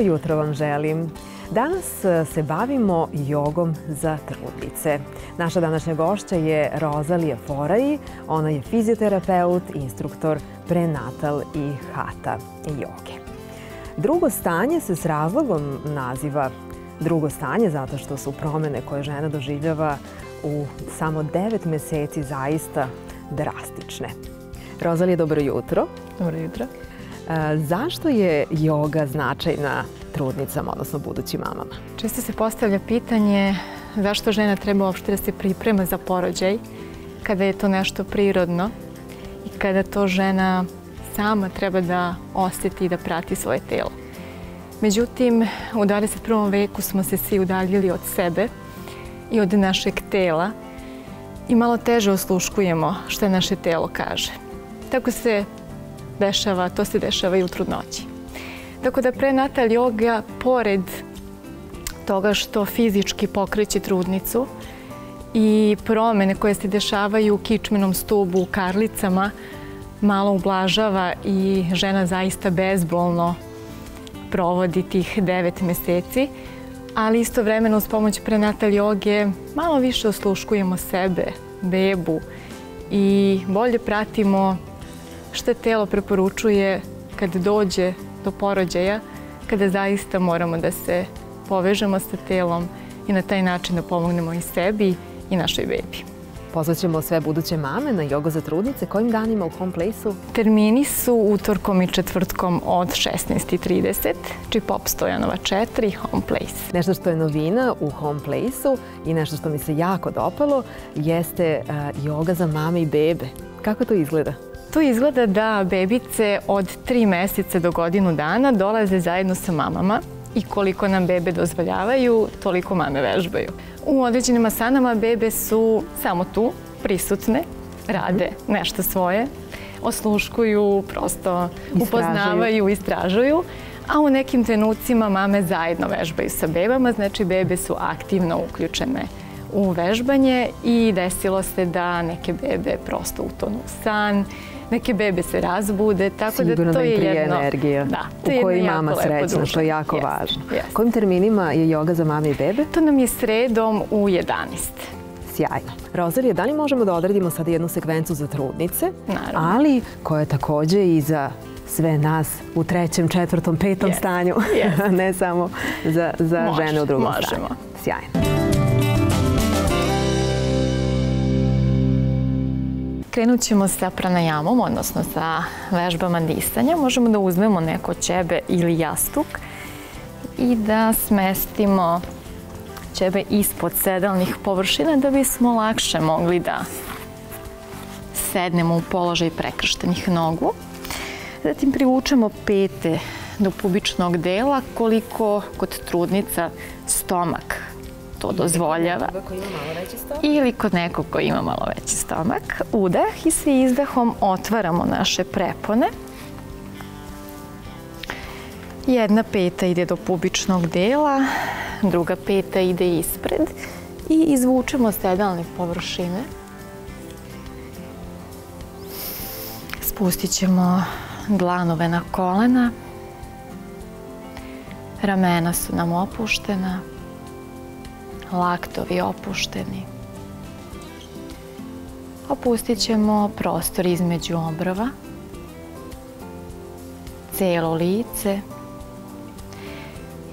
jutro vam želim. Danas se bavimo jogom za trudnice. Naša današnja gošća je Rozalija Forai. Ona je fizioterapeut, instruktor prenatal i hatha joge. Drugo stanje se s razlogom naziva drugo stanje zato što su promene koje žena doživljava u samo 9 meseci zaista drastične. Rozalija, dobro jutro. Dobro jutro. Zašto je joga značajna trudnicama, odnosno budućim mamama? Često se postavlja pitanje zašto žena treba uopšte da se priprema za porođaj kada je to nešto prirodno i kada to žena sama treba da osjeti i da prati svoje telo. Međutim, u 21. veku smo se svi udaljili od sebe i od našeg tela i malo teže osluškujemo što naše telo kaže. Tako se dešava, to se dešava i u trudnoći. Tako da prenatal joga, pored toga što fizički pokreće trudnicu i promene koje se dešavaju u kičmenom stubu, u karlicama, malo ublažava i žena zaista bezbolno provodi tih 9 meseci, ali istovremeno uz pomoć prenatal joge malo više osluškujemo sebe, bebu i bolje pratimo što telo preporučuje kad dođe do porođaja, kada zaista moramo da se povežemo sa telom i na taj način da pomognemo i sebi i našoj bebi. Pozvaćemo sve buduće mame na jogu za trudnice. Kojim danima u Home Place-u? Termini su utorkom i četvrtkom od 16:30, Čipop Stojanova 4, Home Place. Nešto što je novina u Home Place-u i nešto što mi se jako dopalo jeste joga za mame i bebe. Kako to izgleda? To izgleda da bebice od 3 meseca do godinu dana dolaze zajedno sa mamama i koliko nam bebe dozvoljavaju, toliko mame vežbaju. U određenim asanama bebe su samo tu, prisutne, rade nešto svoje, osluškuju, prosto upoznavaju, istražuju, a u nekim trenucima mame zajedno vežbaju sa bebama, znači bebe su aktivno uključene u vežbanje i desilo se da neke bebe prosto utonu u san, neke bebe se razbude, tako da to je jedno... energija u kojoj je mama srećna, što je jako važno. Kojim terminima je joga za mame i bebe? To nam je sredom u 11. Sjajno. Rozalija, da li možemo da odredimo sada jednu sekvencu za trudnice, ali koja je takođe i za sve nas u 3., 4., 5. stanju, ne samo za žene u drugom stanju? Sjajno. Krenut ćemo sa pranajamom, odnosno sa vežbama disanja. Možemo da uzmemo neko ćebe ili jastuk i da smestimo ćebe ispod sedalnih površina da bismo lakše mogli da sednemo u položaj prekrštenih nogu. Zatim privučemo pete do pubičnog dela koliko kod trudnica stomak to dozvoljava. Ili kod nekog ko ima malo veći stomak. Udah i svi izdahom otvaramo naše prepone. Jedna peta ide do pubičnog dela, druga peta ide ispred i izvučemo sedalne površine. Spustit ćemo dlanove na kolena. Ramena su nam opuštena. Laktovi opušteni. Opustit ćemo prostor između obrva, celo lice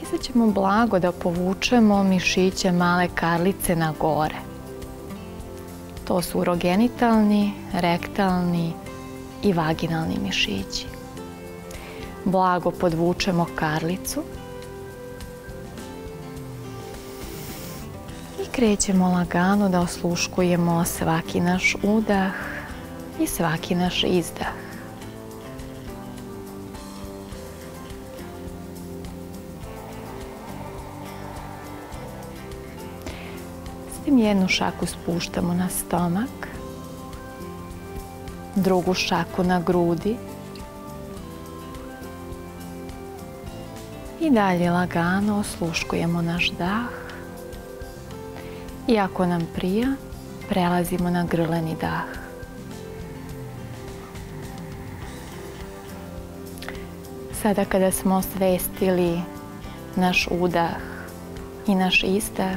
i sad ćemo blago da povučemo mišiće male karlice na gore. To su urogenitalni, rektalni i vaginalni mišići. Blago podvučemo karlicu. Krećemo lagano da osluškujemo svaki naš udah i svaki naš izdah. Zatim jednu šaku spuštamo na stomak, drugu šaku na grudi i dalje lagano osluškujemo naš dah. I ako nam prija, prelazimo na grleni dah. Sada kada smo osvestili naš udah i naš izdah,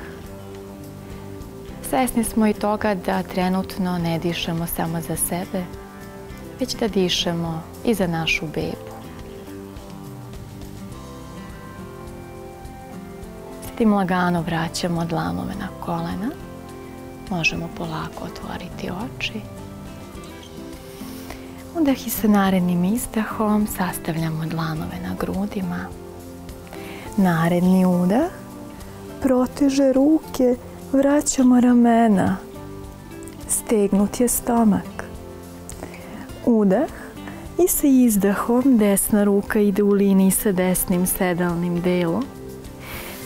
svesni smo i toga da trenutno ne dišemo samo za sebe, već da dišemo i za našu bebu. Zatim lagano vraćamo dlanove na kolena. Možemo polako otvoriti oči. Udah i sa narednim izdahom sastavljamo dlanove na grudima. Naredni udah, proteže ruke, vraćamo ramena. Stegnut je stomak. Udah i sa izdahom desna ruka ide u liniji sa desnim sedalnim delom.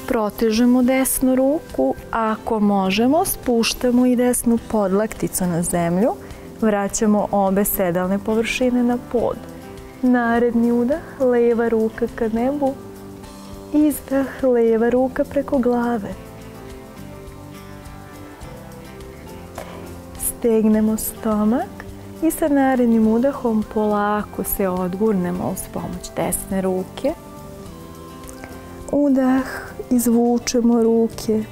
Protežemo desnu ruku, a ako možemo, spuštamo i desnu podlakticu na zemlju. Vraćamo obe sedalne površine na pod. Naredni udah, leva ruka ka nebu. Izdah, leva ruka preko glave. Stegnemo stomak i sa narednim udahom polako se odgurnemo uz pomoć desne ruke. Udah, izvučemo ruke.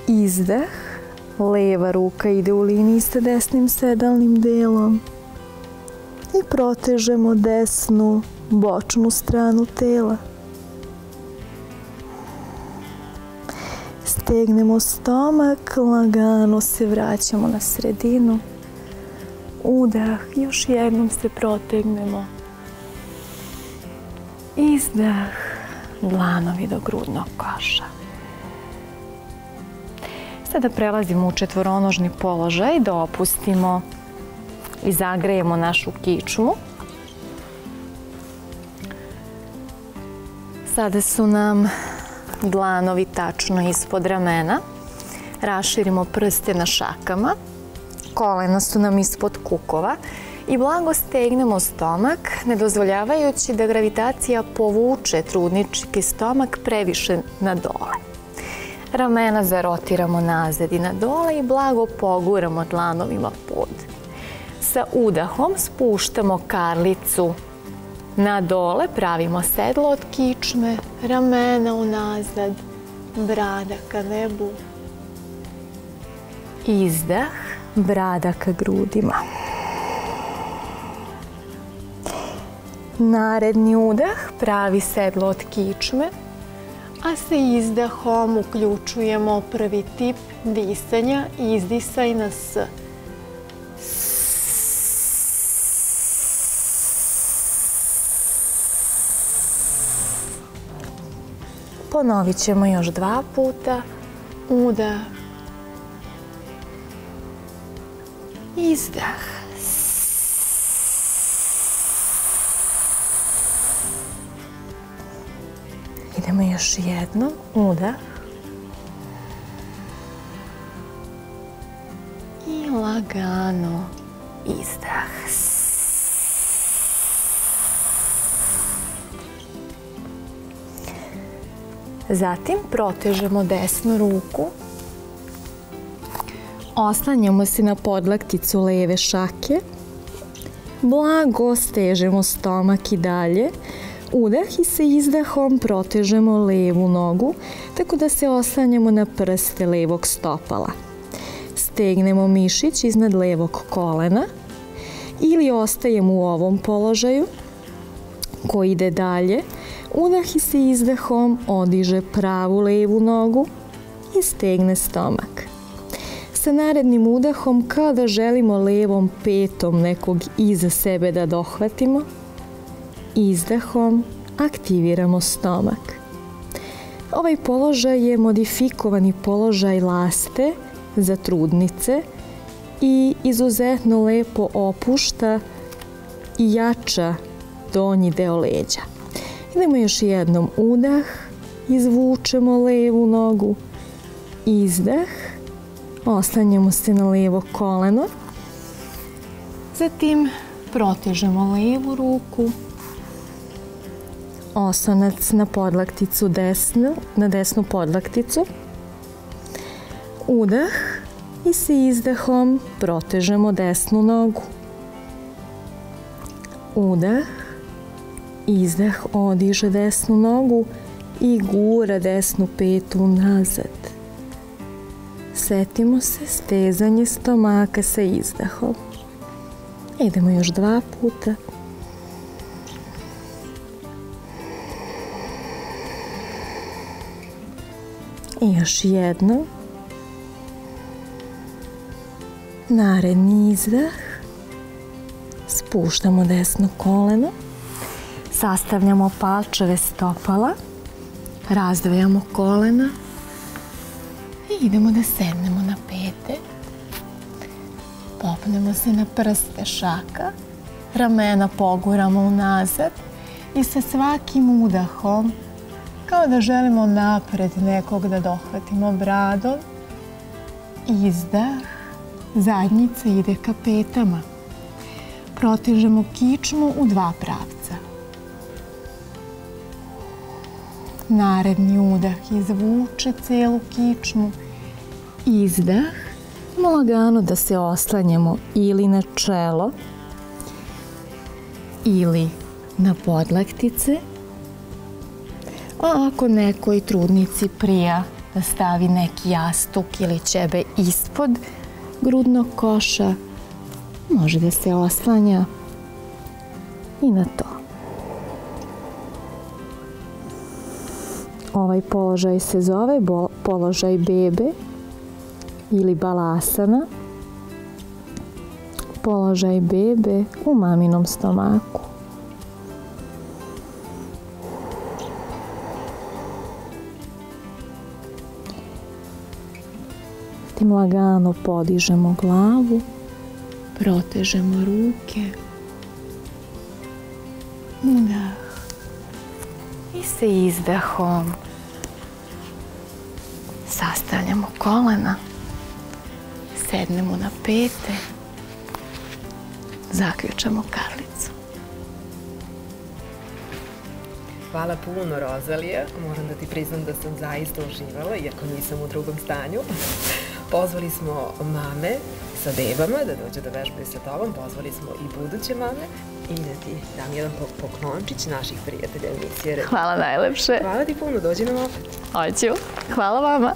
Izdah, leva ruka ide u liniji sa desnim sedalnim delom. I protežemo desnu bočnu stranu tela. Stegnemo stomak, lagano se vraćamo na sredinu. Udah, još jednom se protegnemo. Izdah, dlanovi do grudnog koša. Sada prelazimo u četvoronožni položaj, da opustimo i zagrejemo našu kičmu. Sada su nam dlanovi tačno ispod ramena. Raširimo prste na šakama. Kolena su nam ispod kukova i blago stegnemo stomak, ne dozvoljavajući da gravitacija povuče trudnički stomak previše na dole. Ramena zarotiramo nazad i na dole i blago poguramo dlanovima pod. Sa udahom spuštamo karlicu na dole, pravimo sedlo od kičme, ramena unazad, brada ka nebu. Izdah, brada ka grudima. Naredni udah, pravi sedlo od kičme, a sa izdahom uključujemo prvi tip disanja, izdisaj na S. Ponovit ćemo još 2 puta. Udah. Izdah. Idemo još jednom. Udah. I lagano izdah. Zatim protežemo desnu ruku. Oslanjamo se na podlakticu leve šake. Blago stežemo stomak i dalje. Udah i sa izdahom protežemo levu nogu, tako da se oslanjamo na prste levog stopala. Stegnemo mišić iznad levog kolena ili ostajemo u ovom položaju koji ide dalje. Udah i sa izdahom odiže pravu levu nogu i stegne stomak. Sa narednim udahom, kao da želimo levom petom nekog iza sebe da dohvatimo, izdahom aktiviramo stomak. Ovaj položaj je modifikovani položaj laste za trudnice i izuzetno lepo opušta i jača donji deo leđa. Idemo još jednom. Udah, izvučemo levu nogu, izdah, oslanjamo se na levo koleno, zatim protežemo levu ruku, oslonac na podlakticu na desnu podlakticu, udah i sa izdahom protežemo desnu nogu, udah, izdah odiže desnu nogu i gura desnu petu nazad. Setimo se stezanje stomaka sa izdahom. Idemo još 2 puta. I još jedno. Naredni izdah. Spuštamo desno koleno. Sastavljamo palčeve stopala. Razdvajamo kolena. I idemo da sednemo na pete. Popnemo se na prste šaka. Ramena poguramo unazad. I sa svakim udahom, kao da želimo napred nekog da dohvatimo bradom, izdah, zadnjica ide ka petama. Protežemo kičmu u 2 pravca. Naredni udah izvuče celu kičmu. Izdah, lagano da se oslanjamo ili na čelo, ili na podlaktice. A ako nekoj trudnici prija da stavi neki jastuk ili ćebe ispod grudnog koša, može da se oslanja i na to. Ovaj položaj se zove položaj bebe ili balasana. Položaj bebe u maminom stomaku. Tim lagano podižemo glavu, protežemo ruke. Udah. I sa izdahom sastavljamo kolena, sednemo na pete, zaključamo karlicu. Hvala puno, Rozalija. Moram da ti priznam da sam zaista uživala, iako nisam u drugom stanju. Pozvali smo mame sa bebama da dođu da vežbaju sa tobom. Pozvali smo i buduće mame. I da ti dam jedan poklončić naših prijatelja emisije. Hvala najlepše. Hvala ti puno, dođi nam opet. Hoću. Hvala vama.